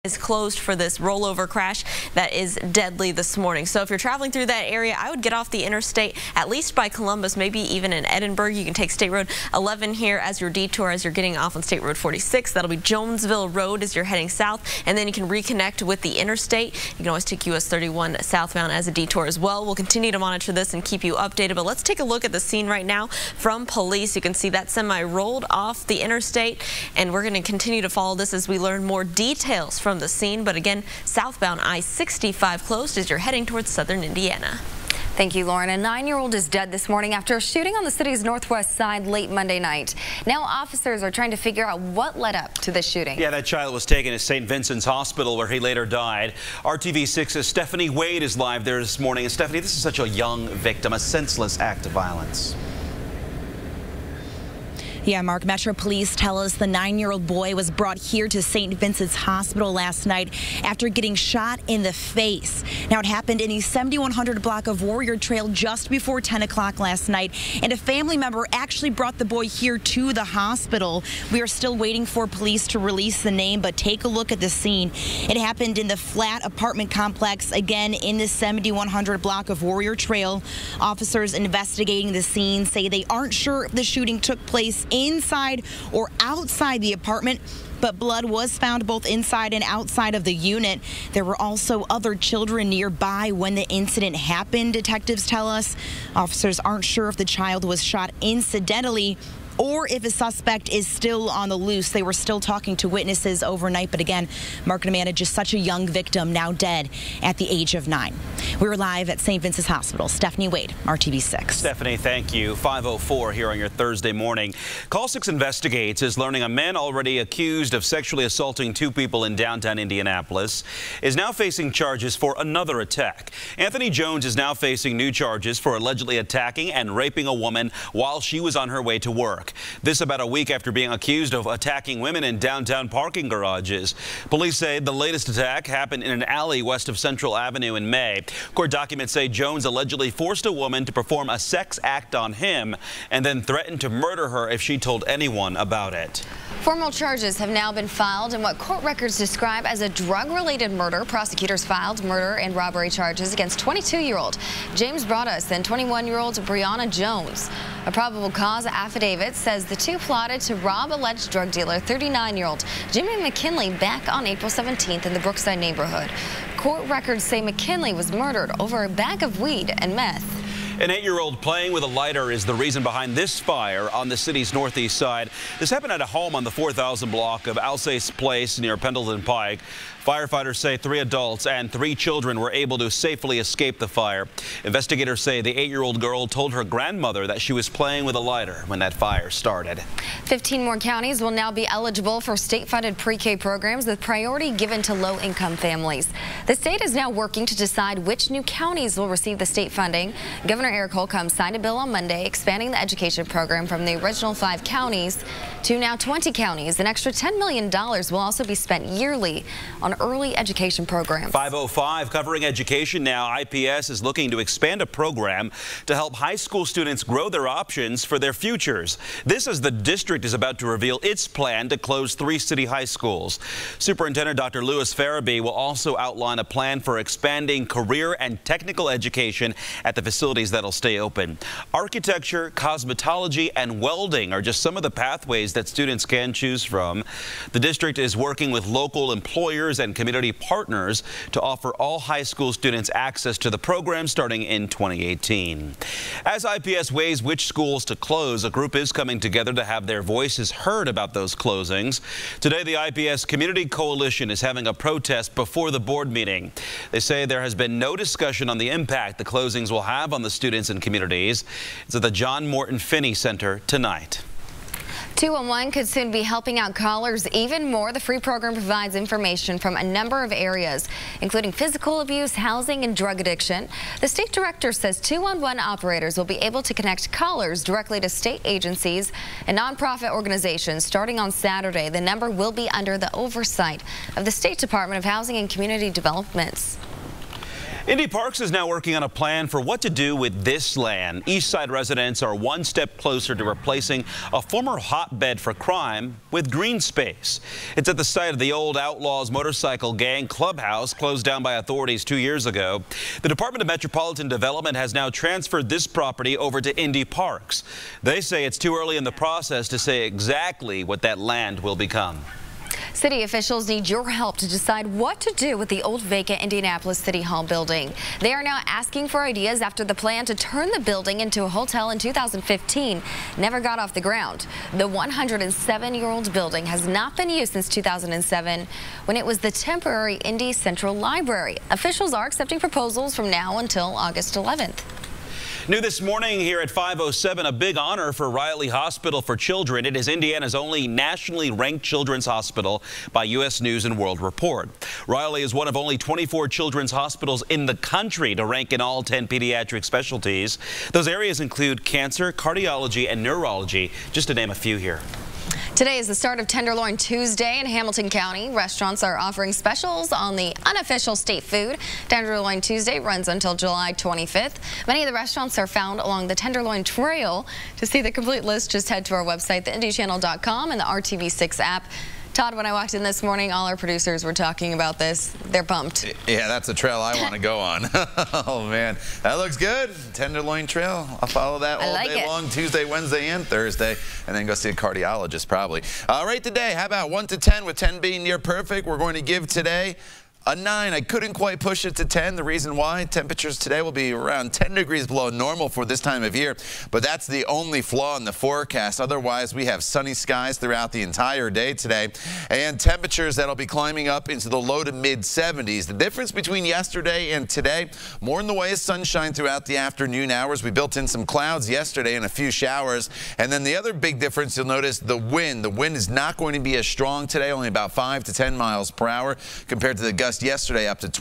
is closed for this rollover crash that is deadly this morning. So if you're traveling through that area, I would get off the interstate at least by Columbus, maybe even in Edinburgh. You can take State Road 11 here as your detour as you're getting off on State Road 46. That'll be Jonesville Road as you're heading south, and then you can reconnect with the interstate. You can always take US 31 southbound as a detour as well. We'll continue to monitor this and keep you updated, but let's take a look at the scene right now from police. You can see that semi rolled off the interstate, and we're going to continue to follow this as we learn more details from the scene. But again, southbound I-65 closed as you're heading towards southern Indiana. Thank you, Lauren. A 9-year-old is dead this morning after a shooting on the city's northwest side late Monday night. Now officers are trying to figure out what led up to this shooting. Yeah, that child was taken to St. Vincent's Hospital where he later died. RTV6's Stephanie Wade is live there this morning. And Stephanie, this is such a young victim, a senseless act of violence. Yeah, Mark, Metro Police tell us the 9-year-old boy was brought here to St. Vincent's Hospital last night after getting shot in the face. Now, it happened in the 7100 block of Warrior Trail just before 10 o'clock last night, and a family member actually brought the boy here to the hospital. We are still waiting for police to release the name, but take a look at the scene. It happened in the flat apartment complex, again in the 7100 block of Warrior Trail. Officers investigating the scene say they aren't sure if the shooting took place inside or outside the apartment, but blood was found both inside and outside of the unit. There were also other children nearby when the incident happened, detectives tell us. Officers aren't sure if the child was shot incidentally or if a suspect is still on the loose. They were still talking to witnesses overnight, but again, Mark and Amanda, just such a young victim, now dead at the age of 9. We were live at St. Vincent's Hospital. Stephanie Wade, RTV6. Stephanie, thank you. 5:04 here on your Thursday morning. Call 6 Investigates is learning a man already accused of sexually assaulting 2 people in downtown Indianapolis is now facing charges for another attack. Anthony Jones is now facing new charges for allegedly attacking and raping a woman while she was on her way to work. This about a week after being accused of attacking women in downtown parking garages. Police say the latest attack happened in an alley west of Central Avenue in May. Court documents say Jones allegedly forced a woman to perform a sex act on him and then threatened to murder her if she told anyone about it. Formal charges have now been filed in what court records describe as a drug-related murder. Prosecutors filed murder and robbery charges against 22-year-old James Broadus and 21-year-old Brianna Jones. A probable cause affidavit says the two plotted to rob alleged drug dealer 39-year-old Jimmy McKinley back on April 17th in the Brookside neighborhood. Court records say McKinley was murdered over a bag of weed and meth. An 8-year-old playing with a lighter is the reason behind this fire on the city's northeast side. This happened at a home on the 4000 block of Alsace Place near Pendleton Pike. Firefighters say 3 adults and 3 children were able to safely escape the fire. Investigators say the 8-year-old girl told her grandmother that she was playing with a lighter when that fire started. 15 more counties will now be eligible for state-funded pre-K programs with priority given to low-income families. The state is now working to decide which new counties will receive the state funding. Governor Eric Holcomb signed a bill on Monday expanding the education program from the original 5 counties to now 20 counties. An extra $10 million will also be spent yearly on early education programs. 5:05 covering education now. IPS is looking to expand a program to help high school students grow their options for their futures. This as the district is about to reveal its plan to close 3 city high schools. Superintendent Dr. Lewis Farabee will also outline a plan for expanding career and technical education at the facilities that'll stay open. Architecture, cosmetology, and welding are just some of the pathways that students can choose from. The district is working with local employers and community partners to offer all high school students access to the program starting in 2018. As IPS weighs which schools to close, a group is coming together to have their voices heard about those closings. Today, the IPS Community Coalition is having a protest before the board meeting. They say there has been no discussion on the impact the closings will have on the students and communities. It's at the John Morton Finney Center tonight. 211 could soon be helping out callers even more. The free program provides information from a number of areas, including physical abuse, housing, and drug addiction. The state director says 211 operators will be able to connect callers directly to state agencies and nonprofit organizations starting on Saturday. The number will be under the oversight of the State Department of Housing and Community Developments. Indy Parks is now working on a plan for what to do with this land. East Side residents are one step closer to replacing a former hotbed for crime with green space. It's at the site of the old Outlaws motorcycle gang clubhouse, closed down by authorities 2 years ago. The Department of Metropolitan Development has now transferred this property over to Indy Parks. They say it's too early in the process to say exactly what that land will become. City officials need your help to decide what to do with the old vacant Indianapolis City Hall building. They are now asking for ideas after the plan to turn the building into a hotel in 2015 never got off the ground. The 107-year-old building has not been used since 2007 when it was the temporary Indy Central Library. Officials are accepting proposals from now until August 11th. New this morning here at 5:07, a big honor for Riley Hospital for Children. It is Indiana's only nationally ranked children's hospital by U.S. News and World Report. Riley is one of only 24 children's hospitals in the country to rank in all 10 pediatric specialties. Those areas include cancer, cardiology, and neurology, just to name a few here. Today is the start of Tenderloin Tuesday in Hamilton County. Restaurants are offering specials on the unofficial state food. Tenderloin Tuesday runs until July 25th. Many of the restaurants are found along the Tenderloin Trail. To see the complete list, just head to our website, theindychannel.com, and the RTV6 app. Todd, when I walked in this morning, all our producers were talking about this. They're pumped. Yeah, that's a trail I want to go on. Oh, man. That looks good. Tenderloin Trail. I'll follow that all day long, Tuesday, Wednesday, and Thursday, and then go see a cardiologist probably. All right, today, how about 1 to 10, with 10 being near perfect? We're going to give today a 9. I couldn't quite push it to 10. The reason why, temperatures today will be around 10 degrees below normal for this time of year, but that's the only flaw in the forecast. Otherwise, we have sunny skies throughout the entire day today, and temperatures that'll be climbing up into the low to mid 70s. The difference between yesterday and today, more in the way of sunshine throughout the afternoon hours. We built in some clouds yesterday and a few showers, and then the other big difference, you'll notice the wind. The wind is not going to be as strong today, only about 5 to 10 miles per hour compared to the gust yesterday up to 20.